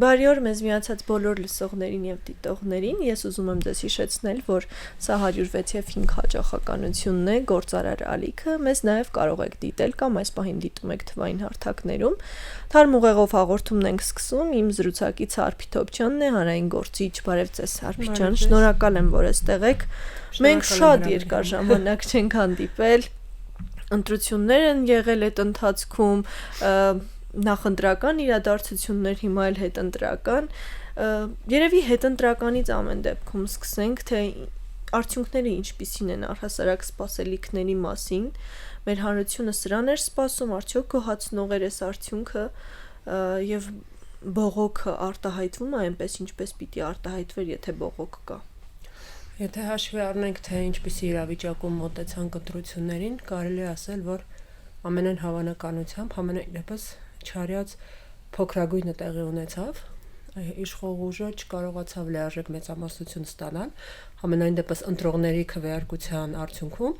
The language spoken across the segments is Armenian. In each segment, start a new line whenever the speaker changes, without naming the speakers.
Բարի օր մեզ միացած բոլոր լսողներին եւ դիտողներին։ Ես ուզում եմ ձեզ հիշեցնել, որ սա 106 եւ 5 հաճախականությունն է, գործարար ալիքը։ Մեզ նաեւ կարող եք դիտել կամ այս պահին դիտում եք թվային հարթակներում։ Թարմ ուղեղով հաղորդումն ենք սկսում։ Իմ զրուցակիցը Արփի Թոփչյանն է, հանրային գործիչ։ Բարև ձեզ, Արփի ջան, շնորհակալ եմ, որ այստեղ եք։ Մենք շատ երկար ժամանակ չենք հանդիպել։ Ընտրություններ են եղել այդ ընթացքում, նախընտրական իրադարձություններ, հիմա էլ հետընտրական, երևի հետընտրականից ամեն դեպքում սկսենք, թե արդյունքները ինչպիսին են առհասարակ սպասելիքների մասին, մեր հանրությունը սրան էր սպասում, արդյոք գոհացնող էր այս արդյունքը եւ բողոքը արտահայտվում է այնպես, ինչպես պիտի արտահայտվեր, եթե բողոք կա։
Եթե հաշվի առնենք, թե ինչպիսի իրավիճակում մոտեցանք ընտրություններին, կարելի է ասել, որ ամենայն հավանականությամբ համենայնդեպս չարյաց փոքրագույնը տեղի ունեցավ, իշխող ուժը չկարողացավ լիարժեք մեծամասնություն ստանալ, համենայնդեպս ընտրողների քվեարկության արդյունքում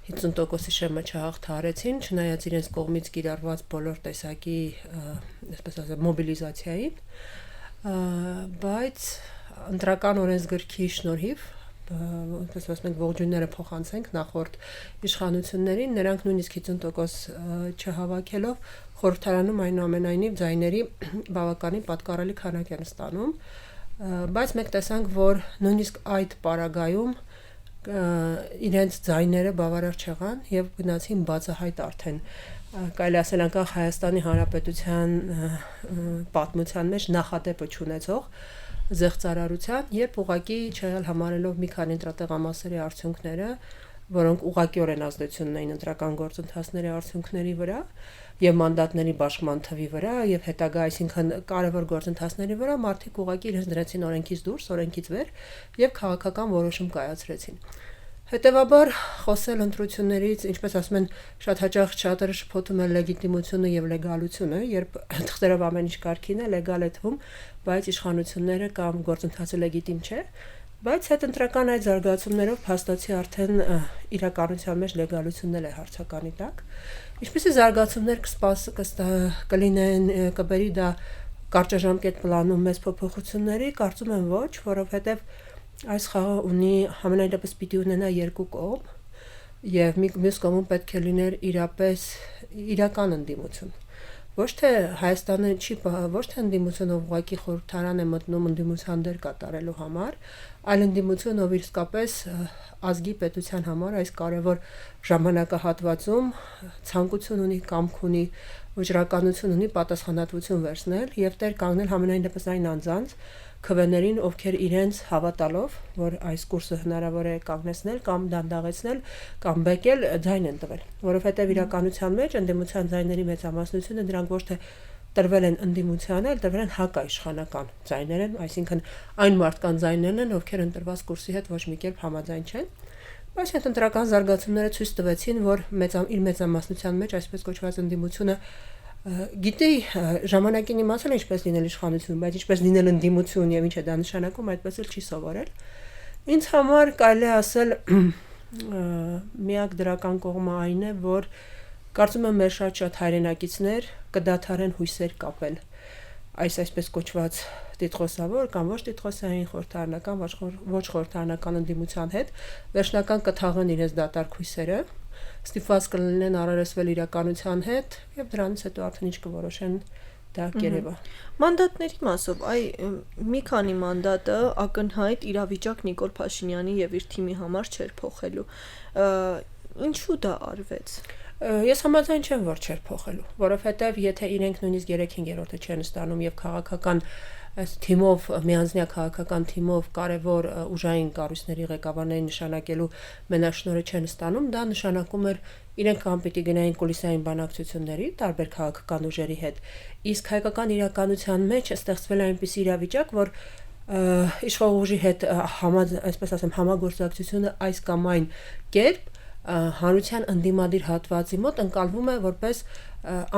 50%-ի շեմը չհաղթահարեցին, չնայած իրենց կողմից կիրառված բոլոր տեսակի, այսպես ասած, մոբիլիզացիային, բայց ընտրական օրենսգրքի շնորհիվ այսպես ասենք ողջույնները փոխանցենք նախորդ իշխանություններին, նրանք նույնիսկ 50% չհավաքելով խորհրդարանում այնուամենայնիվ ձայների բավականին պատկառելի քանակ են ստանում, բայց մենք տեսանք, որ նույնիսկ այդ պարագայում իրենց ձայները բավարար չեղան եւ գնացին բացահայտ արդեն կարելի ասել անկախ Հայաստանի Հանրապետության պատմության մեջ նախադեպը չունեցող զեղծարարության, երբ ուղղակի չեղել համարելով մի քանի ընտրատեղամասերի արդյունքները, որոնք ուղղակիորեն ազդեցություն ունեին ընտրական գործընթացների արդյունքների վրա եւ մանդատների բաշխման թվի վրա եւ հետագա, այսինքն կարևոր գործընթացների վրա մարդիկ ուղղակի իրենց դրեցին օրենքից դուրս, օրենքից վեր եւ քաղաքական որոշում կայացրեցին։ Հետևաբար խոսել ընտրություններից, ինչպես ասում են, շատ հաճախ շատերը շփոթում են լեգիտիմությունը եւ լեգալությունը, երբ թղթերով ամեն ինչ կարգին է, լեգալ է թվում, բայց իշխանությունները կամ գործընթացը լեգիտիմ չէ, բայց հետընտրական այդ զարգացումներով փաստացի արդեն իրականության մեջ լեգալությունն է հարցականի տակ։ Ինչպիսի զարգացումներ կլինեն, կբերի դա կարճաժամկետ պլանում մեծ փոփոխությունների, կարծում եմ ոչ, որովհետեւ այս խաղը ունի համենայնդեպս պիտի ունենա երկու կողմ եւ մյուս կողմում պետք է լիներ իրական ընդդիմություն։ Ոչ թե Հայաստանը ոչ թե ընդդիմությունը ուղղակի խորհրդարան է մտնում ընդդիմության դեր կատարելու համար, այլ ընդդիմություն, ով իսկապես ազգի պետության համար այս կարևոր ժամանակահատվածում ցանկություն ունի, կամք ունի, վճռականություն ունի պատասխանատվություն վերցնել եւ տեր կանգնել համենայնդեպս այն անձանց քվեներին, ովքեր իրենց հավատալով, որ այս կուրսը հնարավոր է կանգնեցնել կամ դանդաղեցնել կամ բեկել ձայն են տվել, որովհետև իրականության մեջ ընդդիմության ձայների մեծամասնությունը դրանք ոչ թե տրվել են ընդդիմության, այլ տրվել են հակաիշխանական ձայներ են, այսինքն այն մարդկանց ձայներն են, ովքեր ընտրված կուրսի հետ ոչ մի կերպ համաձայն չեն, բայց հետընտրական զարգացումները ցույց տվեցին, որ իր մեծամասնության մեջ այսպես կոչված ընդդիմությունը գիտի ժամանակին իմացել է ինչպես լինել իշխանություն, բայց ինչպես լինել ընդդիմություն եւ ինչ է դա նշանակում, այդպես էլ չի սովորել։ Ինձ համար կարելի ասել միակ դրական կողմը այն է, որ կարծում եմ մեր շատ հայրենակիցներ կդադարեն հույսեր կապել այսպես կոչված տիտղոսավոր կամ ոչ տիտղոսային խորհրդարանական ոչ խորհրդարանական ընդդիմության հետ, վերջնական կթաղեն իրենց դատարկ հույսերը, ստիպված կլինեն առերեսվել իրականության հետ եւ դրանից հետո արդեն ինչ կորոշեն դա կերևա։
Մանդատների մասով, մի քանի մանդատը ակնհայտ իրավիճակ Նիկոլ Փաշինյանի եւ իր թիմի համար չէր փոխելու։ Ինչու դա արվեց։
Ես համաձայն չեմ, որ չէր փոխելու, որովհետեւ եթե իրենք նույնիսկ 3/5-ը չեն ստանում եւ քաղաքական թիմով, միանձնյա քաղաքական թիմով կարևոր ուժային կառույցների ղեկավարների նշանակելու մենաշնորհը չեն ստանում, դա նշանակում էր իրենք կամ պիտի գնային կուլիսային բանակցությունների տարբեր քաղաքական ուժերի հետ, իսկ հայկական իրականության մեջ ստեղծվել է այնպիսի իրավիճակ, որ իշխող ուժի հետ այսպես ասեմ համագործակցությունը այս կամ այն կերպ հանրության ընդդիմադիր հատվածի մոտ ընկալվում է որպես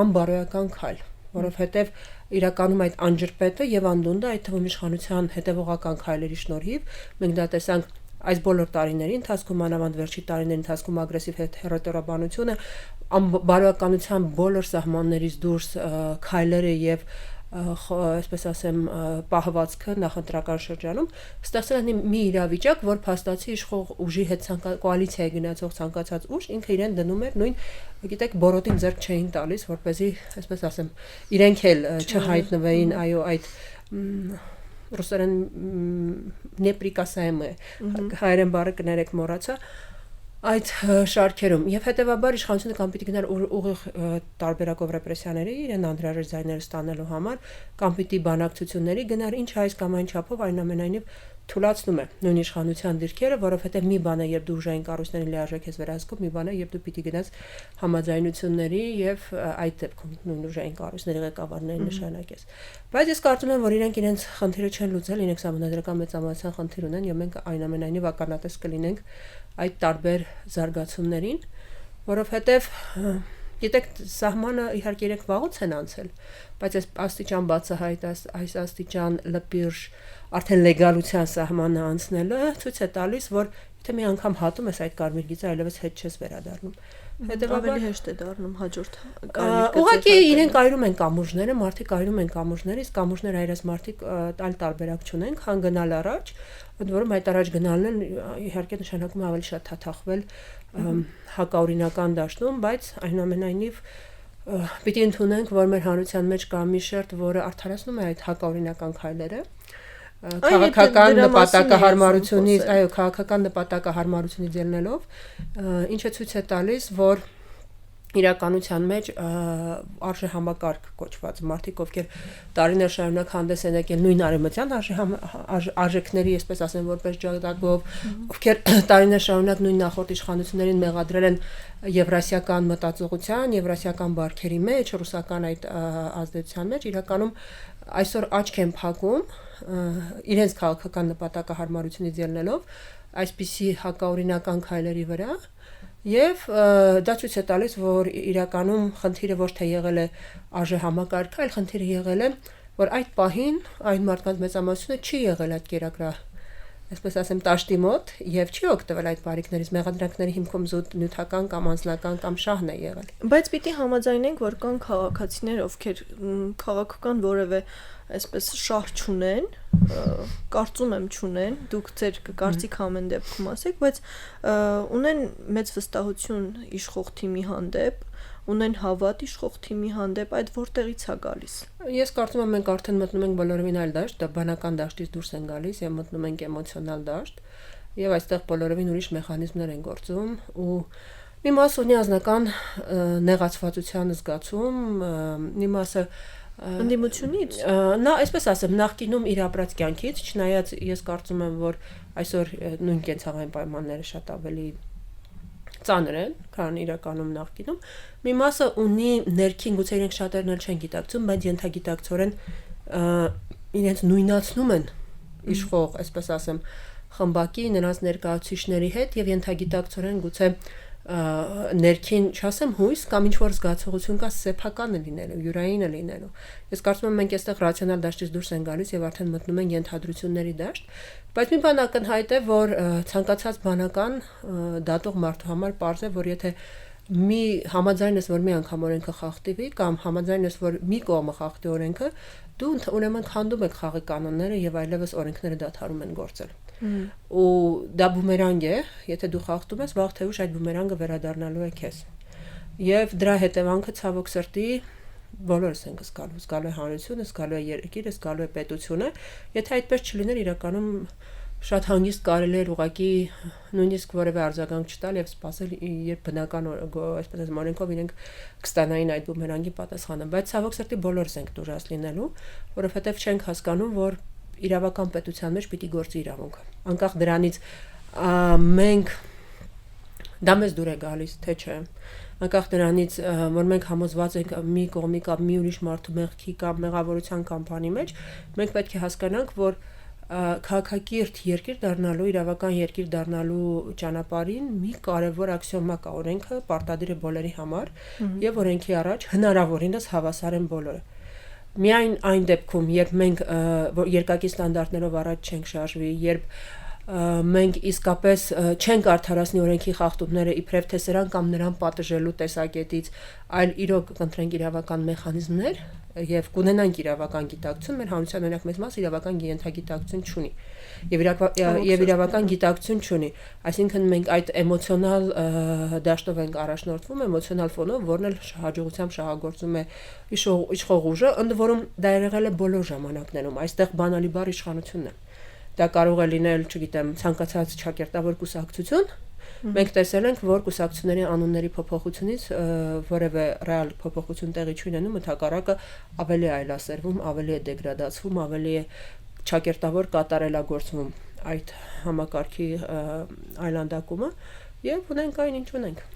անբարոյական քայլ, որովհետև իրականում այդ անջրպետը եւ անդունդը այդ թվում իշխանության հետևողական քայլերի շնորհիվ մենք դա տեսանք այս բոլոր տարիների ընթացքում, մանավանդ վերջի տարիների ընթացքում ագրեսիվ հռետորաբանությունը բարոյականության բոլոր սահմաններից դուրս քայլերը եւ այսպես ասեմ պահվածքը նախընտրական շրջանում ստացել է մի իրավիճակ, որ փաստացի իշխող ուժի հետ կոալիցիայի գնացող ցանկացած ուժ ինքը իրեն դնում էր նույն, գիտեք, բորոտին ձեռք չէին տալիս, որպեսզի, այսպես ասեմ, իրենք էլ չհայտնվեին, այո, այդ ռուսերեն նեպրիկասայմը հայերեն բառը կներեք մոռացա այդ շարքերում եւ հետեւաբար իշխանությունը կամ պիտի գնար ուղիղ տարբերակով ռեպրեսիաների իրեն անհրաժեշտ ձայները ստանալու համար կամ պիտի բանակցությունների գնար ինչ այս կամ այն չափով այնուամենայնիվ թույլատնում է նույն իշխանության դիրքերը, որովհետեւ մի բան է երբ դու ուժային կառույցներին լիարժեք ես վերահսկում, մի բան է երբ դու պիտի գնաս համաձայնությունների եւ այդ դեպքում նույն ուժային կառույցների ղեկավարներին նշանակես։ Բայց ես կարծում եմ, որ իրենք իրենց խնդիրը չեն լուծել, իրենք համանդրական մեծամասնության խնդիր ունեն եւ մենք այնուամենայնիվ ականատես կլինենք այդ տարբեր զարգացումներին, որովհետեւ գիտեք, սահմանը իհարկե իրենք վաղուց են անցել, բայց այս աստիճան բացահայտ, այս աստիճան լպիրշ արդեն լեգալության սահմանը անցնելը ցույց է տալիս, որ եթե մի անգամ հատում ես այդ կարմիր գիծը, այլևս հետ չես վերադառնում։
Ավելի հեշտ է դառնում հաջորդ
ուղղակի իրենք այրում են կամուրջները, մարդիկ այրում են կամուրջները, իսկ կամուրջներ այրած մարդիկ այլ տարբերակ չունեն, քան գնալ առաջ, ընդ որում այդ առաջ գնալն իհարկե նշանակում է ավելի շատ թաթախվել հակաօրինական դաշտում, բայց այնուամենայնիվ պիտի ընդունենք, որ մեր հանրության մեջ կա մի շերտ, որը արդարացնում է այդ հակաօրինական քայլերը քաղաքական նպատակահարմարությունից, այո, քաղաքական նպատակահարմարությունից ելնելով, ինչը ցույց է տալիս, որ իրականության մեջ արժե համակարգ կոչված մարդիկ, ովքեր տարիներ շարունակ հանդես են եկել նույն արևմտյան արժեքների, այսպես ասեմ, որպես ջատագով, ովքեր տարիներ շարունակ նույն նախորդ իշխանություններին մեղադրել են եվրասիական մտածողության, եվրասիական բարքերի մեջ, ռուսական այդ ազդեցության մեջ, իրականում այսօր աչք են փակում իրենց քաղաքական նպատակահարմարությունից ելնելով այսպիսի հակաօրինական քայլերի վրա եւ դա ցույց է տալիս, որ իրականում խնդիրը ոչ թե եղել է արժե համակարգը, այլ խնդիրը եղել է, որ այդ պահին այն մարդկանց մեծամասնությունը չի եղել այդ կերակրա, այսպես ասեմ, տաշտի մոտ եւ չի օգտվել այդ բարիկներից, մեղադրանքների հիմքում զուտ նյութական կամ անձնական կամ շահն է եղել։
Բայց պիտի համաձայնենք, որ կան քաղաքացիներ, ովքեր քաղաքական որևէ այսպես շահ չունեն, կարծում եմ չունեն, դուք ձեր կարծիք ամեն դեպքում ասեք, բայց ունեն մեծ վստահություն իշխող թիմի հանդեպ, ունեն հավատ իշխող թիմի հանդեպ, այդ որտեղից է գալիս։
Ես կարծում եմ մենք արդեն մտնում ենք բոլորովին այլ դաշտ, դա բանական դաշտից դուրս են գալիս եւ մտնում ենք էմոցիոնալ դաշտ, եւ այստեղ բոլորովին ուրիշ մեխանիզմներ են գործում ու մի մաս ունի անձնական նեղացվածության զգացում, մի մասը
ընդդիմությունից
նա այսպես ասեմ նախկինում իր ապրած կյանքից, չնայած ես կարծում եմ, որ այսօր նույն կենցաղային պայմանները շատ ավելի ծանր են, քան իրականում նախկինում, մի մասը ունի ներքին, գուցե իրենք շատերն էլ չեն գիտակցում, բայց ենթագիտակցորեն իրենց նույնացնում են իշխող, այսպես ասեմ, խմբակի նրանց ներկայացուցիչների հետ եւ ենթագիտակցորեն գուցե ներքին, չասեմ հույս կամ ինչ որ զգացողություն կա սեփականը լինելու, յուրայինը լինելու։ Ես կարծում եմ մենք այստեղ ռացիոնալ դաշտից դուրս են գալիս եւ արդեն մտնում ենք ենթադրությունների դաշտ, բայց մի բան ակնհայտ է, որ ցանկացած բանական դատող մարդու համար պարզ է, որ եթե մի համաձայն ես, որ մի անգամ օրենքը խախտվի կամ համաձայն ես, որ մի կողմը խախտի օրենքը, դու ուրեմն քանդում ես խաղի կանոնները եւ այլևս օրենքները դադարում են գործել։ Ու դա բումերանգ է, եթե դու խախտում ես, վաղ թե ուշ այդ բումերանգը վերադառնալու է քեզ։ Եվ դրա հետևանքը ցավոք սրտի բոլորս ենք զգալու է հանրությունը, զգալու է երկիրը, զգալու է պետությունը, եթե այդպես չլիներ իրականում շատ հանգիստ կարելի էր ուղղակի նույնիսկ որևէ արձագանք չտալ եւ սպասել, երբ բնական այսպես ասեմ օրենքով իրենք կստանային այդ բումերանգի պատասխանը, բայց ցավոք սրտի բոլորս ենք դուրս լինելու, որովհետեւ չենք հասկանում, որ իրավական պետության մեջ պիտի գործի իրավունքը։ Անկախ դրանից մենք դա մեզ դուր է գալիս, թե չէ։ Անկախ դրանից, որ մենք համոզված ենք մի կողմի կամ մի ուրիշ մարդու մեղքի կամ մեղավորության կամպանի մեջ, մենք պետք է հասկանանք, որ քաղաքակիրթ երկիր դառնալու, իրավական երկիր դառնալու ճանապարհին մի կարևոր աքսիոմա կա, օրենքը պարտադիր է բոլորի համար եւ օրենքի առաջ հնարավորինս հավասար են բոլորը։ Միայն այն դեպքում, երբ մենք երկակի ստանդարտներով առաջ չենք շարժվի, երբ մենք իսկապես չենք արդարացնի օրենքի խախտումները իբրև թե սրան կամ նրան պատժելու տեսակետից, այլ իրոք կընտրենք իրավական մեխանիզմներ եւ կունենանք իրավական գիտակցություն, մեր հանրության օրինակ մեծ մասը իրավական ենթագիտակցություն չունի եւ իրավական գիտակցություն չունի, այսինքն մենք այդ էմոցիոնալ դաշտով ենք առաջնորդվում, էմոցիոնալ ֆոնով, որն էլ հաջողությամբ շահագործում է իշխող ուժը, ընդ որում դա եղել է բոլոր ժամանակներում, այստեղ բանալի բառ իշխանությունն է, դա կարող է լինել, չգիտեմ, ցանկացած ճակերտավոր կուսակցություն, մենք տեսել ենք, որ կուսակցությունների անունների փոփոխությունից որևէ ռեալ փոփոխություն տեղի չունենում, ընդհակառակը ավելի այլասերվում, ավելի է դեգրադացվում, ավելի է ճակերտավոր կատարելագործվում այդ համակարգի այլանդակումը եւ ունենք այն ինչ ունենք։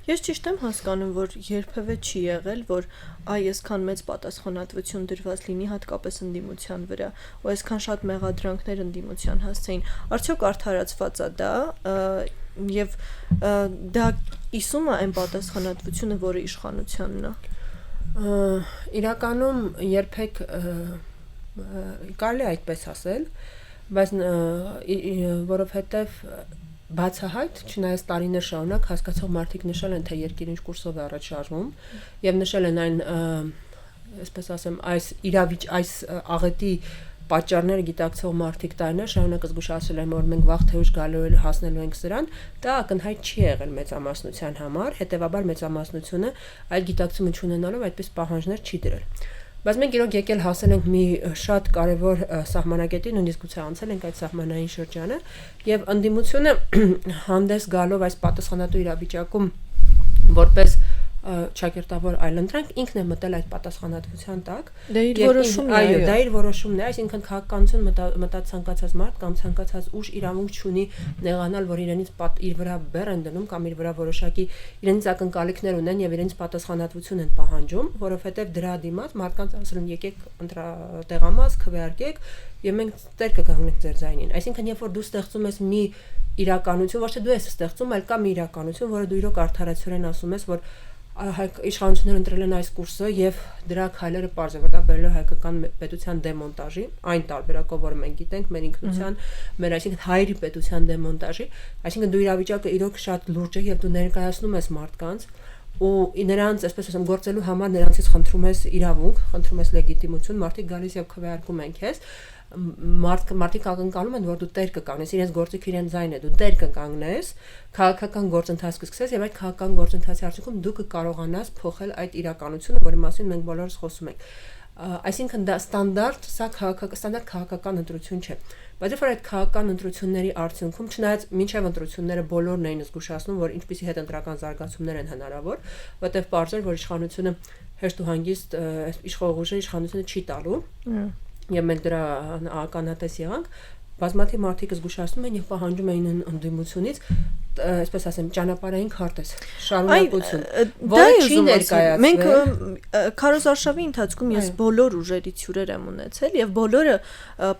Ես ճիշտ եմ հասկանում, որ երբևէ չի եղել, որ այսքան մեծ պատասխանատվություն դրված լինի հատկապես ընդդիմության վրա, ու այսքան շատ մեղադրանքներ ընդդիմության հասցեին։ Արդյոք արդարացված է դա եւ դա իսում է այն պատասխանատվությունը, որը իշխանությանն է։
Իրականում երբեք կարելի է այդպես ասել, բայց որովհետեւ բացահայտ, չնայած տարիներ շարունակ հասկացող մարդիկ նշել են, թե երկիրը ինչ կուրսով է առաջ շարժվում եւ նշել են այն, այսպես ասեմ, այս աղետի պատճառները գիտակցող մարդիկ տարիներ շարունակ զգուշացրել են, որ մենք վաղ թե ուշ գալու հասնելու ենք սրան, դա ակնհայտ չի եղել մեծամասնության համար, հետեւաբար մեծամասնությունը այդ գիտակցումը չունենալով այդպես պահանջներ չի դրել։ Բայց մենք իրոք եկել հասել ենք մի շատ կարևոր սահմանակետի, նույնիսկ գուցե անցել ենք այդ սահմանային շրջանը, եւ ընդդիմությունը հանդես գալով այս պատասխանատու իրավիճակում որպես ճակերտավոր այլընտրանք ինքն է մտել այդ պատասխանատվության տակ։
Դա իր որոշումն է,
այո, դա իր որոշումն է, այսինքն քաղաքականություն մտած ցանկացած մարդ կամ ցանկացած ուժ իրավունք չունի նեղանալ, որ իրենից իր վրա բեռ են դնում կամ իր վրա որոշակի իրենից ակնկալիքներ ունեն եւ իրենից պատասխանատվություն են պահանջում, որովհետեւ դրա դիմաց մարդկանց ասել են եկեք տեղամաս, քվեարկեք եւ մենք տեր կգանենք ձեր ձայնին։ Այսինքն երբ որ դու ստեղծում ես մի իրականություն, ոչ թե դու ես ստեղծում, այլ կա մի իրականություն, որը դու իրոք արդարացիորեն ասում ես, որ իշխանությունները ընտրել են այս կուրսը եւ դրա քայլերը պարզ է, որ դա բերել է հայկական պետության դեմոնտաժի, այն տարբերակով, որը մենք գիտենք, մեր ինքնության, մեր այսինքն հայերի պետության դեմոնտաժի, այսինքն դու իրավիճակը իրոք շատ լուրջ է եւ դու ներկայացնում ես մարդկանց ու նրանց, այսպես ասեմ, գործելու համար նրանցից խնդրում ես իրավունք, խնդրում ես լեգիտիմություն, մարդիկ գալիս եւ քվեարկում են քեզ, մարդիկ ակնկալում են, որ դու տեր կկանգնես, իրենց գործիքը իրենց ձայնն է, դու տեր կկանգնես, քաղաքական գործընթաց կսկսես եւ այդ քաղաքական գործընթացի արդյունքում դու կկարողանաս փոխել այդ իրականությունը, որի մասին մենք բոլորս խոսում ենք։ Այսինքն դա ստանդարտ քաղաքական ընտրություն չէ։ Բայց երբ որ այդ քաղաքական ընտրությունների արդյունքում, չնայած մինչև ընտրությունները բոլորն էին զգուշացնում, որ ինչպիսի հետընտրական զարգացումներ են հնարավոր, որտեղ պարզ էր, որ իշխանությունը հեշտ ու հանգիստ իշխող ուժը իշխանությունը չի տալու։ Եվ մենք դրա ականատես եղանք, բազմաթիվ մարդիկ զգուշացնում են եւ պահանջում էին ընդդիմությունից, այսպես ասեմ, ճանապարհային քարտեզ, շարունակություն, որը չի ներկայացվել։
Մենք քարոզարշավի ընթացքում ես բոլոր ուժերից հյուրեր եմ ունեցել եւ բոլորը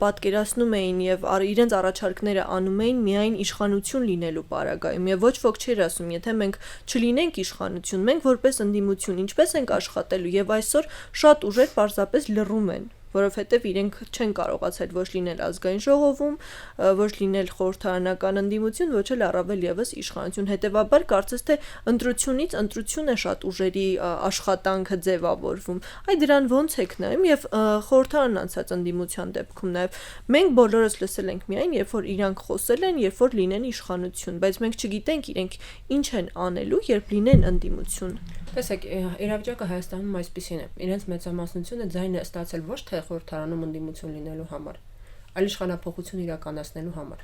պատկերացնում էին եւ իրենց առաջարկները անում էին միայն իշխանություն լինելու պարագայում եւ ոչ ոք չէր ասում, եթե մենք չլինենք իշխանություն, մենք որպես ընդդիմություն ինչպես ենք աշխատելու եւ այսօր շատ ուժեր պարզապես լռում են, որովհետև իրենք չեն կարողացել ոչ լինել ազգային ժողովում, ոչ լինել խորհրդարանական ընդդիմություն, ոչ էլ առավել եւս իշխանություն։ Հետևաբար կարծես թե ընտրությունից ընտրություն է շատ ուժերի աշխատանքը ձևավորվում։ Այ դրան ո՞նց եք նայում եւ խորհրդարան անցած ընդդիմության դեպքում նաեւ մենք բոլորս լսել ենք միայն, երբ որ իրանք խոսել են, երբ որ լինեն իշխանություն, բայց մենք չգիտենք իրենք ինչ են անելու, երբ լինեն ընդդիմություն։
Տեսեք, իրավիճակը Հայաստանում այսպեսին է։ Իրենց մեծամասնությունը ձայն է ստացել ոչ թե խորհրդարանում ընդդիմություն լինելու համար, այլ իշխանապողություն իրականացնելու համար։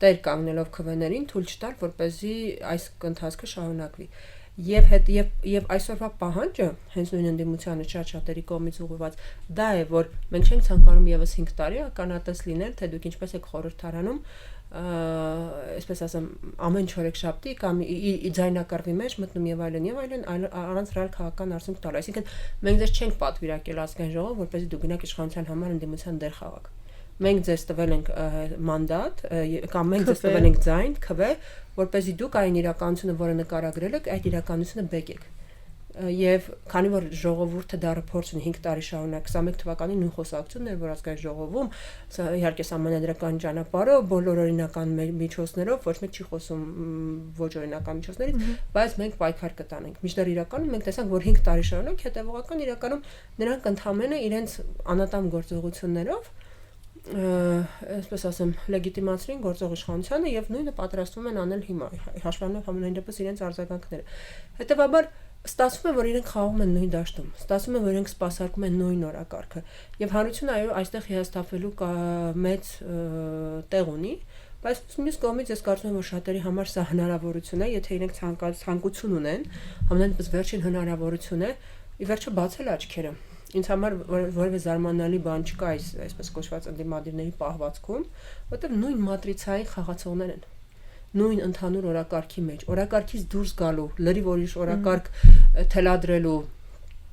Տեր կանգնելով քվեներին թույլ չտալ, որպեսզի այս ընթացքը շարունակվի։ Եվ այսօրվա պահանջը հենց նույն ընդդիմությանը շատ-շատերի կողմից ուղղված դա է, որ մենք չենք ցանկանում եւս 5 տարի ականատես լինել, թե դուք ինչպես եք խորհրդարանում այսպես ասեմ, ամեն չորեքշաբթի կամ ձայնակռվի մեջ մտնում եւ այլն, առանց ռեալ քաղաքական արդյունք տալ։ Այսինքն մենք ձեզ չենք պատվիրակել ազգային ժողով, որպեսզի դուք գնաք իշխանության համար ընդդիմության դեր խաղաք։ Մենք ձեզ տվել ենք մանդատ կամ մենք ձեզ տվել ենք ձայն, քվե, որպեսզի դուք այն իրականությունը, որը նկարագրել եք, այդ իրականությունը բեկեք։ Եվ քանի որ ժողովուրդը դառը փորձ ունի 5 տարի շարունակ 21 թվականին նույն խոսակցությունն էր, որ ազգային ժողովում, իհարկե սահմանադրական ճանապարհը բոլոր օրինական միջոցներով, ոչ մեկ չի խոսում ոչ օրինական միջոցներից, բայց մենք պայքար կտանենք։ Մինչդեռ իրականում մենք տեսանք, որ 5 տարի շարունակ հետևողական իրականում նրանք ընդհանրապես իրենց անատամ գործողություններով այսպես ասեմ, լեգիտիմացրին գործող իշխանությանը եւ նույնը պատրաստվում են անել հիմա, հաշվառելով համենայն դեպս իրենց արձագանքները։ Հետևաբար ստացվում է, որ իրենք խաղում են նույն դաշտում, ստացվում է, որ իրենք սպասարկում են նույն օրակարգը եւ հանրությունը այո այստեղ հիասթափվելու մեծ տեղ ունի, բայց մյուս կողմից ես կարծում եմ, որ շատերի համար սա հնարավորություն է, եթե իրենք ցանկություն ունեն, համենայն դեպս վերջին հնարավորություն է ի վերջո բացել աչքերը։ Ինձ համար որևէ զարմանալի բան չկա այսպես կոչված ընդդիմադիրների պահվածքում, որտեղ նույն մատրիցային խաղացողներ են, նույն ընդհանուր օրակարգի մեջ, օրակարգից դուրս գալու, լրիվ ուրիշ օրակարգ թելադրելու,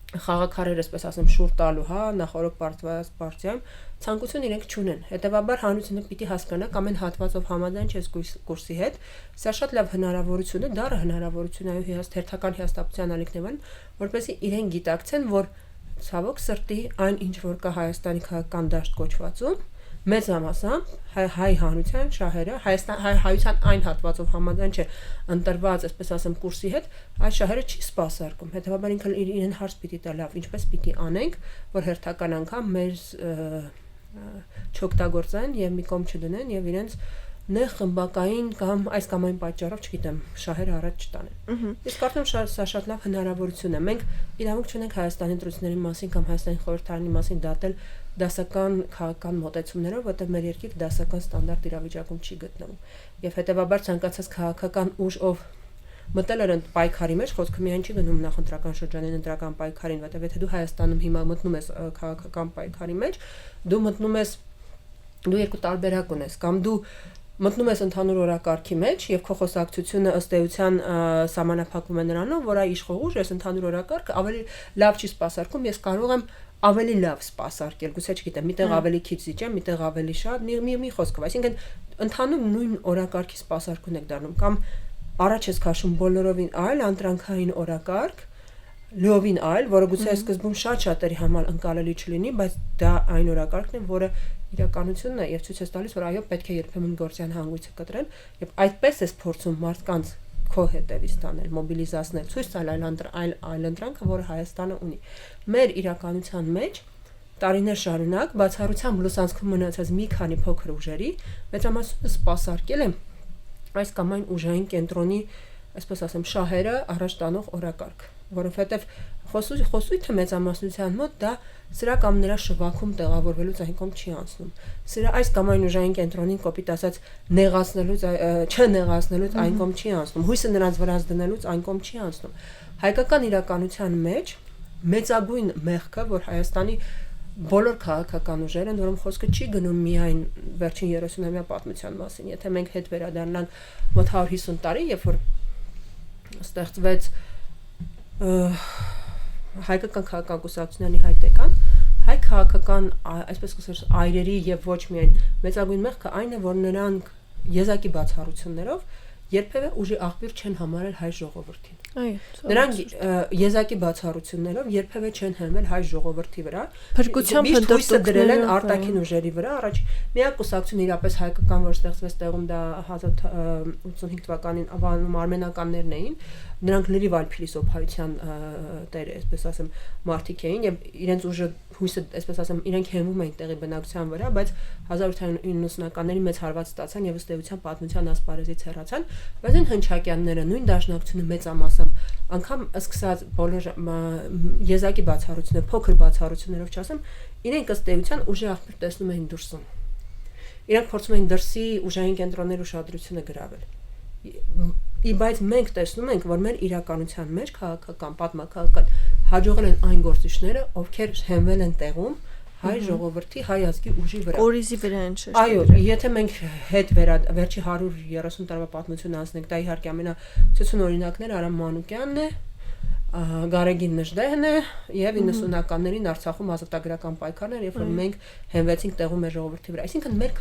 խաղաքարեր, այսպես ասեմ, շուռ տալու, հա, նախորդ պարտիայում ցանկություն իրենք չունեն։ Հետևաբար հանրությունը պիտի հասկանա կամ այն հատվածով համաձայն չես կուրսի հետ, սա շատ լավ հնարավորություն է, դառը հնարավորություն այո հերթական հիասթափության ալիքներն, որպեսզի իրենք գիտակցեն, որ ցավոք սրտի այն ինչ որ կա Հայաստանի քաղաքական դաշտ կոչվածում մեծամասամբ հայ հանրության շահերը հայության այն հատվածով համաձայն չէ ընտրված այսպես ասեմ կուրսի հետ այս շահերը չի սպասարկում հետեւաբար ինքը իրեն հարց պիտի տա լավ ինչպես պիտի անենք որ հերթական անգամ մեր չօգտագործեն եւ մի կողմ չդնեն եւ իրենց նեղ խմբակային կամ այս կամ այն պատճառով, չգիտեմ, շահերը առաջ չտանեն։ Իսկ կարծում եմ սա շատ լավ հնարավորություն է։ Մենք իրավունք չունենք Հայաստանի ընտրությունների մասին կամ Հայաստանի խորհրդարանի մասին դատել դասական քաղաքական մոտեցումներով, որտեղ մեր երկիրը դասական ստանդարտ իրավիճակում չի գտնվում։ Եվ հետեւաբար ցանկացած քաղաքական ուժ, ով մտել էր պայքարի մեջ, խոսքը միայն չի գնում նախընտրական շրջանին ընտրական պայքարին, որտեղ եթե դու Հայաստանում հիմա մտնում ես քաղաքական պայքարի մեջ, դու մտնում ես դու երկու տարբերակ ունես, կամ դու մտնում ես ընդհանուր օրակարգի մեջ եւ քո խոսակցությունը ըստ էության սահմանափակվում է նրանով, որ այ իշխող ուժ ես ընդհանուր օրակարգը ավելի լավ չի սպասարկում, ես կարող եմ ավելի լավ սպասարկել, գուցե չգիտեմ, միտեղ ավելի քիչ զիջեմ, միտեղ ավելի շատ, մի խոսքով, այսինքն ընդհանուր նույն օրակարգի սպասարկուն եք դառնում կամ առաջ ես քաշում բոլորովին այլ անտրանքային օրակարգ, լիովին այլ, որը գուցե սկզբում շատ-շատերի համար ընկալելի չլինի, բայց դա այն օրակարգն է, որը իրականությունն է եւ ցույց է տալիս, որ այո, պետք է երբեմն գործյան հանգույցը կտրել եւ այդպես է փորձում մարդկանց քո հետևից տանել, մոբիլիզացնել, ցույց տալ այլ ընտրանքը, որը Հայաստանը ունի։ Մեր իրականության մեջ տարիներ շարունակ բացառությամբ լուսանցքում մնացած մի քանի փոքր ուժերի մեծամասնությունը սպասարկել է այս կամ այն ուժային կենտրոնի, այսպես ասեմ, շահերը առաջ տանող օրակարգ, որովհետև խոսույթը մեծամասնության մոտ դա սրա կամ նրա շվաքում տեղավորվելուց այն կողմ չի անցնում։ Սրա այս կամ այն ուժային կենտրոնին կոպիտ ասած նեղացնելուց, չնեղացնելուց այն կողմ չի անցնում։ Հույսը նրանց վրա դնելուց այն կողմ չի անցնում։ Հայկական իրականության մեջ մեծագույն մեղքը, որ Հայաստանի բոլոր քաղաքական ուժերը, որում խոսքը չի գնում միայն վերջին 30-ամյա պատմության մասին, եթե մենք հետ վերադառնանք մոտ 150 տարի, երբ որ ստեղծվեց հայկական քաղաքական կուսակցությունների հայտ եկան, հայ քաղաքական այսպես կոչված այրերի եւ ոչ միայն մեծագույն մեղքը այն է, որ նրանք եզակի բացառություններով երբևէ ուժի աղբյուր չեն համարել հայ ժողովրդին։ Նրանք եզակի բացառություններով երբևէ չեն հենվել հայ ժողովրդի վրա,
փրկությամբ
հույսը դրել են արտաքին ուժերի վրա, առաջ միակ կուսակցությունը իրապես հայկական, որ ստեղծվեց տեղում դա 1985 թվականին ավանում արմենականներն էին, նրանք լրիվ այլ փիլիսոփայության տեր, այսպես ասեմ, մարդիկ էին եւ իրենց ուժը հույսը, այսպես ասեմ, իրենք հենվում էին տեղի բնակության վրա, բայց 1890-ականների մեծ հարված ստացան եւ ըստ էության պատմության ասպարեզից հեռացան, բայց այն հնչակյանները նույն դաշնակցությունը մեծամասամբ անգամ սկսած բոլոր եզակի բացառություններ, փոքր բացառություններով չասեմ, իրենք ըստ էության ուժի աղբյուր տեսնում էին դուրսում։ Իրենք փորձում էին դրսի ուժային կենտրոնների ուշադրությունը գրավել։ Բայց մենք տեսնում ենք, որ մեր իրականության մեջ քաղաքական, պատմական հաջողել են այն գործիչները, ովքեր հենվել են տեղում հայ ժողովրդի, հայ ազգի ուժի վրա։
Կորիզի վրա են շեշտել։
Այո, եթե մենք հետ վերջի 130 տարվա պատմությունը անցնենք, դա իհարկե ամենացույցուն օրինակները Արամ Մանուկյանն է, Գարեգին Նժդեհն է եւ 90-ականներին Արցախում ազատագրական պայքարներ, երբ որ մենք հենվեցինք տեղում մեր ժողովրդի վրա։ Այսինքն մեր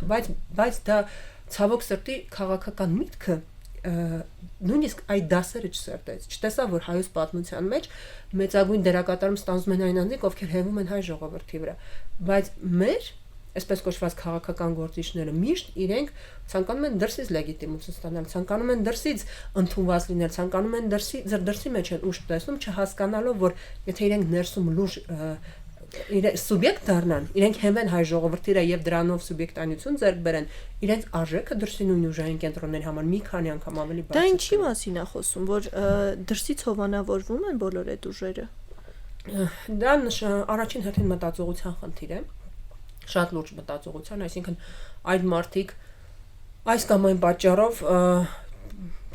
բայց դա ցավոք սրտի քաղաքական միտքը նույնիսկ այդ դասերը չսերտեց, չտեսա, որ հայոց պատմության մեջ մեծագույն դերակատարում ստանձնում են այն անձինք, ովքեր հեղում են հայ ժողովրդի վրա, բայց մեր այսպես կոչված քաղաքական գործիչները միշտ իրենք ցանկանում են դրսից լեգիտիմություն ստանալ, ցանկանում են դրսից ընդունված լինել, ցանկանում են դրսի մեջ են ուժ տեսնում, չհասկանալով, որ եթե իրենք ներսում լուրջ սուբյեկտ դառնան, իրենք հենվեն հայ ժողովրդի վրա եւ դրանով սուբյեկտանություն ձեռք բերեն, իրենց արժեքը դրսի նույն ուժային կենտրոնների համար մի քանի անգամ ավելի բարձր։
Դա ինչի մասին է խոսում, որ դրսից հովանավորվում են բոլոր այդ ուժերը։
Դա առաջին հերթին մտածողության խնդիր է, շատ լուրջ մտածողության, այսինքն այդ մարդիկ այս կամ այն պատճառով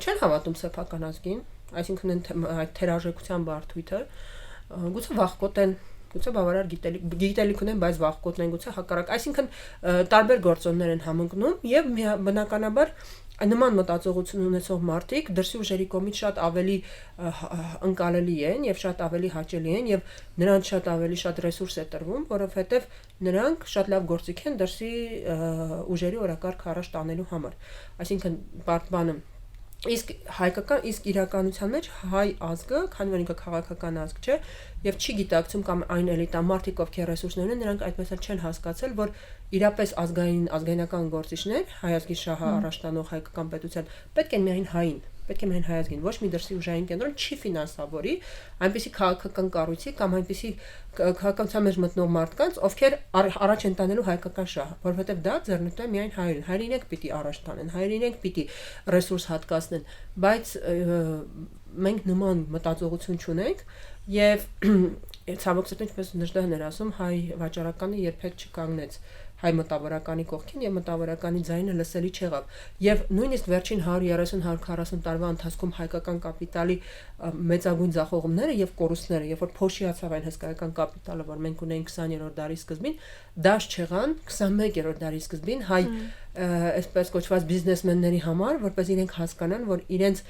չեն հավատում սեփական ազգին, այսինքն այդ թերարժեքության բարդույթը, գուցե վախկոտ են, գուցե բավարար գիտելիք ունեն, բայց վախկոտ են, գուցե հակառակ, այսինքն տարբեր գործոններ են համընկնում եւ բնականաբար նման մտածողություն ունեցող մարդիկ դրսի ուժերի կողմից շատ ավելի ընկալելի են եւ շատ ավելի հաճելի են եւ նրանց շատ ավելի շատ ռեսուրս է տրվում, որովհետեւ նրանք շատ լավ գործիք են դրսի ուժերի օրակարգ առաջ տանելու համար։ Այսինքն բանը իսկ հայկական իսկ իրականության մեջ հայ ազգը, քանի որ ինքը քաղաքական ազգ չէ եւ չի գիտակցում կամ այն էլիտա մարդիկ, ովքեր ռեսուրսներ ունեն, նրանք այդպես էլ չեն հասկացել, որ իրապես ազգայնական գործիչներ, հայ ազգի շահը առաջ տանող հայկական պետության պետք են միայն հային, պետք է միայն հայ ազգին, ոչ մի դրսի ուժային կենտրոն չի ֆինանսավորի այնպիսի քաղաքական կառույցի կամ այնպիսի քաղաքացիության մեջ մտնող մարդկանց, ովքեր առաջ են տանելու հայկական շահը, որովհետև դա ձեռնտու է միայն հայերին։ Հայերին իրենք պիտի առաջ տանեն, հայերին իրենք պիտի ռեսուրս հատկացնեն, բայց մենք նման մտածողություն չունենք եւ ցավոք սրտի, ինչպես Նժդեհն էր ասում, հայ վաճառականը երբեք չկանգնեց հայ մտավորականի կողքին եւ մտավորականի ձայնը լսելի չեղավ եւ նույնիսկ վերջին 130-140 տարվա ընթացքում հայկական կապիտալի մեծագույն ձախողումները եւ կորուստները, երբ որ փոշիացավ այն հսկայական կապիտալը, որ մենք ունեինք 20-րդ դարի սկզբին, դաշ չեղան 21-րդ դարի սկզբին հայ այսպես կոչված բիզնեսմենների համար, որպես իրենք հասկանան, որ իրենց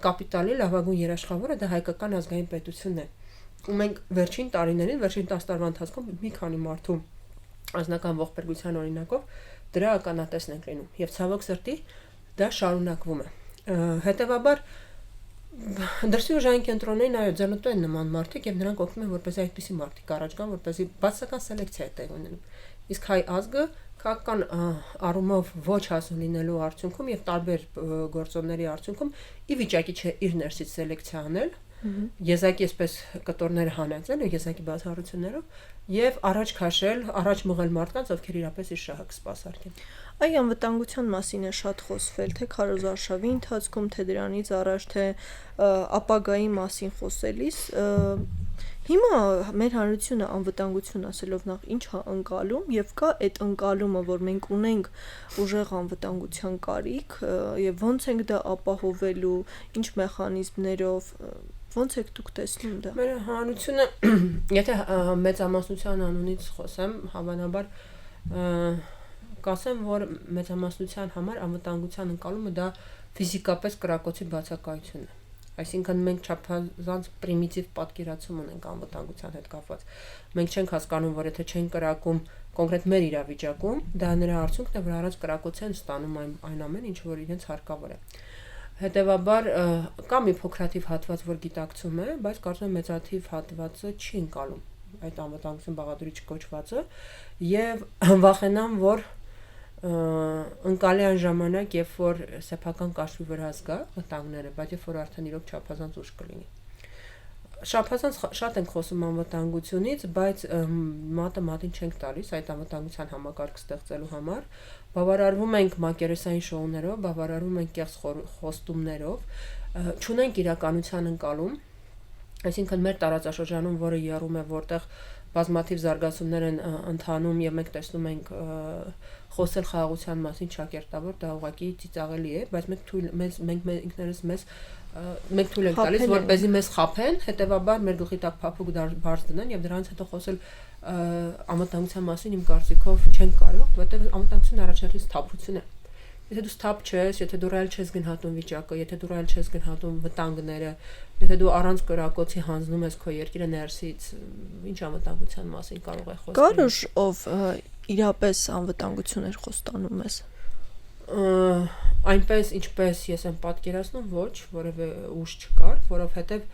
կապիտալի լավագույն երաշխավորը դա հայկական ազգային պետությունն է։ Ու մենք վերջին տարիներին, վերջին 10 տարվա ընթացքում մի քանի մարդու ազնական ողբերգության օրինակով դրա ականատեսն ենք լինում եւ ցավոք սրտի դա շարունակվում է։ Հետեւաբար դրսի ուժային կենտրոններին այո ձեռնտու են նման մարդիկ եւ նրանք օգնում են որպեսզի այդպիսի մարդիկ առաջ գան, որպեսզի բացական սելեկցիա է տեղ ունենում։ Իսկ հայ ազգը քաղաքական առումով ոչ հասուն լինելու արդյունքում եւ տարբեր գործոնների արդյունքում ի վիճակի չէ իր ներսից սելեկցիա անել, եզակի այսպես կտորները հանածել ու եզակի բացառություններով եւ առաջ քաշել, առաջ մղել մարդկանց, ովքեր իրապես իր շահը կսպասարկեն։
Այ անվտանգության մասին է շատ խոսվել, թե քարոզարշավի ընթացքում, թե դրանից առաջ, թե ապագայի մասին խոսելիս, հիմա մեր հանրությունը անվտանգություն ասելով նախ ինչ է ընկալում եւ կա այդ ընկալումը, որ մենք ունենք ուժեղ անվտանգության կարիք եւ ոնց ենք դա ապահովելու, ինչ մեխանիզմներով, ոնց եք դուք տեսնում դա։
Մեր հանրությունը, եթե մեծամասնության անունից խոսեմ, հավանաբար կասեմ, որ մեծամասնության համար անվտանգության ընկալումը դա ֆիզիկապես կրակոցի բացակայությունն է։ Այսինքն մենք չափազանց պրիմիտիվ պատկերացում ունենք անվտանգության հետ կապված։ Մենք չենք հասկանում, որ եթե չեն կրակում կոնկրետ մեր իրավիճակում, դա նրա արդյունքն է, որ առանց կրակոցի են ստանում այն ամեն ինչ, որ իրենց հարկավոր է։ Հետևաբար կա մի փոքրաթիվ հատված, որ գիտակցում է, բայց կարծում եմ մեծաթիվ հատվածը չի ընկալում այդ անվտանգություն բաղադրիչ կոչվածը եւ վախենամ, որ ընկալի այն ժամանակ, երբ որ սեփական կաշվի վրա զգա վտանգները, բայց երբ որ արդեն իրոք չափազանց ուժ կլինի։ Շփազանց շատ ենք խոսում անվտանգությունից, բայց մատը մատին չենք տալիս այդ անվտանգության համակարգ ստեղծելու համար։ Բավարարվում ենք մակերեսային շոուներով, բավարարվում ենք կեղծ խոստումներով, չունենք իրականության ընկալում, այսինքն մեր տարածաշրջանում, որը եռում է, որտեղ բազմաթիվ զարգացումներ են ընթանում եւ մենք տեսնում ենք խոսել խաղաղության մասին ճակերտավոր, դա ուղղակի ծիծաղելի է, բայց մենք ինքներս մենք թույլ ենք տալիս, որպեսզի մեզ խաբեն, հետեւաբար մեր գլխի տակ փափուկ բարձ դնեն եւ դրանից հետո խոսել անվտանգության մասին իմ կարծիքով չեն կարող, որովհետեւ անվտանգությունը առաջնահերթից սթափություն է։ Եթե դու սթափ չես, եթե դու ռեալ չես գնահատում վիճակը, եթե դու ռեալ չես գնահատում վտանգները, եթե դու առանց կրակոցի հանձնում ես քո երկիրը ներսից, ինչ անվտանգության մասին կարող է խոսել։
Կարոշ ով իրապես անվտանգություն էր խոստանում ես։
Այնպես ինչպես ես եմ պատկերացնում, ոչ, որևէ ուժ չկար, որովհետև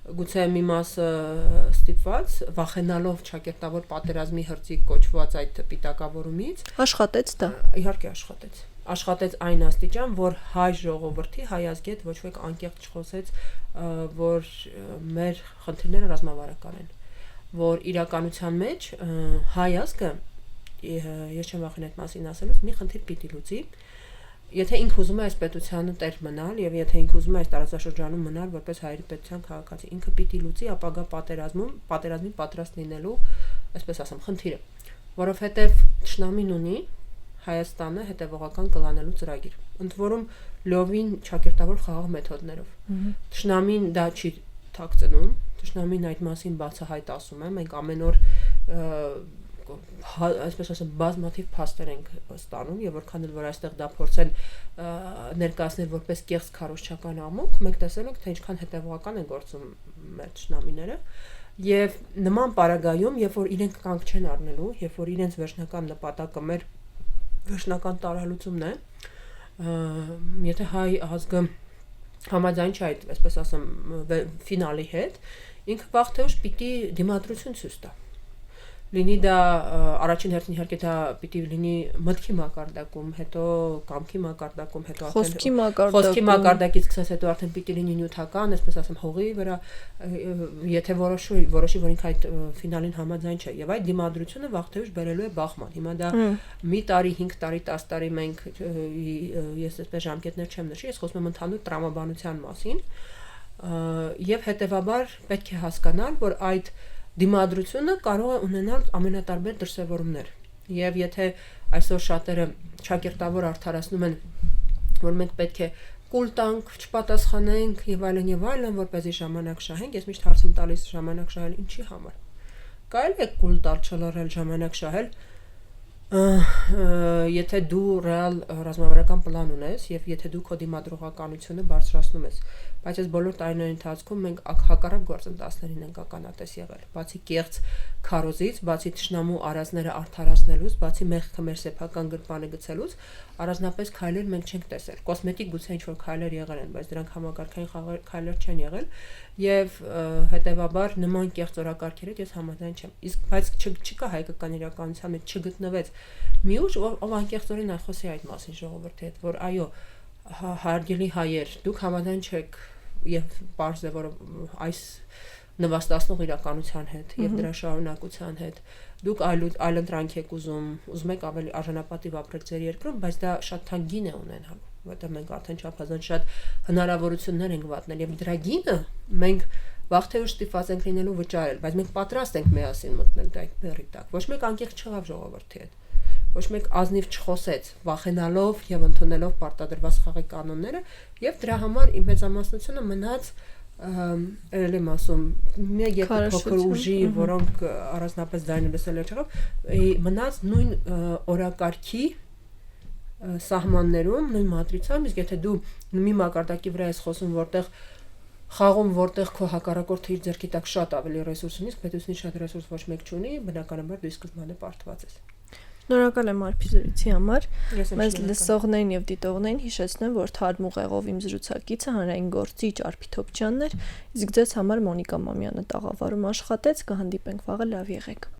գուցե մի մասը ստիպված վախենալով ճակերտավոր պատերազմի հրցիկ կոչված այդ պիտակավորումից
Աշխատեց դա։
իհարկե աշխատեց այն աստիճան, որ հայ ժողովրդի հայ ազգի հետ ոչ ոք անկեղծ չխոսեց, որ մեր խնդիրները ռազմավարական են, որ իրականության մեջ հայ ազգը ես չեմ վախենում այդ մասին ասելուց, մի խնդիր պիտի լուծի, եթե ինքը ուզում է այս պետությանը տեր մնալ եւ եթե ինքը ուզում է այս տարածաշրջանում մնալ որպես հայերի պետության քաղաքացի, ինքը պիտի լուծի ապագա պատերազմի պատրաստ լինելու, այսպես ասեմ, խնդիրը, որովհետեւ ճշնամին ունի Հայաստանը հետևողական կլանելու ծրագիր, ընդ որում լովին ճակերտավոր խաղաղ մեթոդներով։ Ճշնամին դա չի թաքցնում, ճշնամին այդ մասին բացահայտ ասում է, մենք ամեն օր այսպես ասեմ բազմաթիվ փաստեր ենք ստանում եւ որքան էլ որ այստեղ դա փորձեն ներկայացնել որպես կեղծ քարոզչական ամոթ, մենք տեսել ենք թե ինչքան հետեւողական են գործում մեր ճշնամիները եւ նման պարագայում, երբ որ իրենք կանգ չեն առնելու, երբ որ իրենց վերջնական նպատակը մեր վերջնական տարհալությունն է, եթե հայ ազգը համաձայն չէ այդ, այսպես ասեմ, ֆինալի հետ, ինքը վաղ թե ուշ պիտի դիմադրություն ցույց տա։ Լինի դա առաջին հերթին իհարկե դա պիտի լինի մտքի մակարդակում, հետո կամքի մակարդակում, հետո խոսքի մակարդակից սկսած հետո արդեն պիտի լինի նյութական, այսպես ասեմ, հողի վրա, եթե որոշի, որ ինքը այդ ֆինալին համաձայն չէ, եւ այդ դիմադրությունը վաղ թե ուշ բերելու է բախման։ Հիմա դա մի տարի, 5 տարի, 10 տարի մենք ես այսպես ժամկետներ չեմ նշի, ես խոսում եմ ընդհանուր տրամաբանության մասին, եւ հետեւաբար պետք է հասկանալ, որ այդ դիմադրությունը կարող է ունենալ ամենատարբեր դրսևորումներ եւ եթե այսօր շատերը ճակերտավոր արդարացնում են որ մենք պետք է կուլ տանք, չպատասխանենք եւ այլն, որպեսզի ժամանակ շահենք, ես միշտ հարց եմ տալիս ժամանակ շահել ինչի համար։ Կարելի է կուլ տալ, չլռել, ժամանակ շահել, եթե դու ռեալ ռազմավարական պլան ունես եւ եթե դու քո դիմադրողականությունը բարձրացնում ես, բայց այս բոլոր տարիների ընթացքում մենք հակառակ գործընթացներին ենք ականատես եղել, բացի կեղծ քարոզից, բացի թշնամու արածները արդարացնելուց, բացի մեղքը մեր սեփական գրպանը գցելուց, առանձնապես քայլեր մենք չենք տեսել։ Կոսմետիկ գուցե ինչ-որ քայլեր եղել են, բայց դրանք համակարգային քայլեր չեն եղել եւ հետեւաբար նման կեղծ օրակարգերի հետ ես համաձայն չեմ։ Իսկ բայց չկա հայկական իրականության մեջ չգտնվեց մի ուժ, ով անկեղծորեն խոսի այդ մասին ժողովրդի հետ, որ այո, հարգելի հայեր, դուք համաձայն չեք եւ պարզ է որ այս նվաստացնող իրականության հետ եւ դրա շարունակության հետ դուք այլընտրանք եք ուզում եք ավելի արժանապատիվ ապրել ձեր երկրում, բայց դա շատ թանկ գին է ունենալու, որտեղ մենք արդեն չափազանց շատ հնարավորություններ ենք վատնել եւ դրա գինը մենք վաղ թե ուշ ստիպված ենք լինելու վճարել, բայց մենք պատրաստ ենք միասին մտնել այդ բեռի տակ։ Ոչ մեկ անկեղծ չեղավ ժողովրդի հետ։ Ոչ մեկ ազնիվ չխոսեց, վախենալով եւ ընդունելով պարտադրված խաղի կանոնները եւ դրա համար իմ մեծամասնությունը մնաց ել եմ ասում մեկ երկու փոքր ուժի, որոնք առանձնապես ձայնը լսել չեղավ, մնաց նույն օրակարգի սահմաններում, նույն մատրիցայում, իսկ եթե դու մի մակարդակի վրա ես խոսում, որտեղ խաղում, որտեղ քո հակառակորդը իր ձեռքի տակ շատ ավելի ռեսուրս ունի, իսկ պետությունի շատ ռեսուրս ոչ մեկ չունի, բնականաբար դու սկզբանե պարտված ես։
Շնորհակալ եմ Արփի զրույցի համար։ Մեզ լսողներին եւ դիտողներին հիշեցնեմ, որ թարմ ուղեղով իմ զրուցակիցը հանրային գործիչ Արփի Թոփչյանն էր, իսկ ձեզ համար Մոնիկա Մամյանը տաղավարում աշխատեց, կհանդիպենք վաղը, լավ եղեք։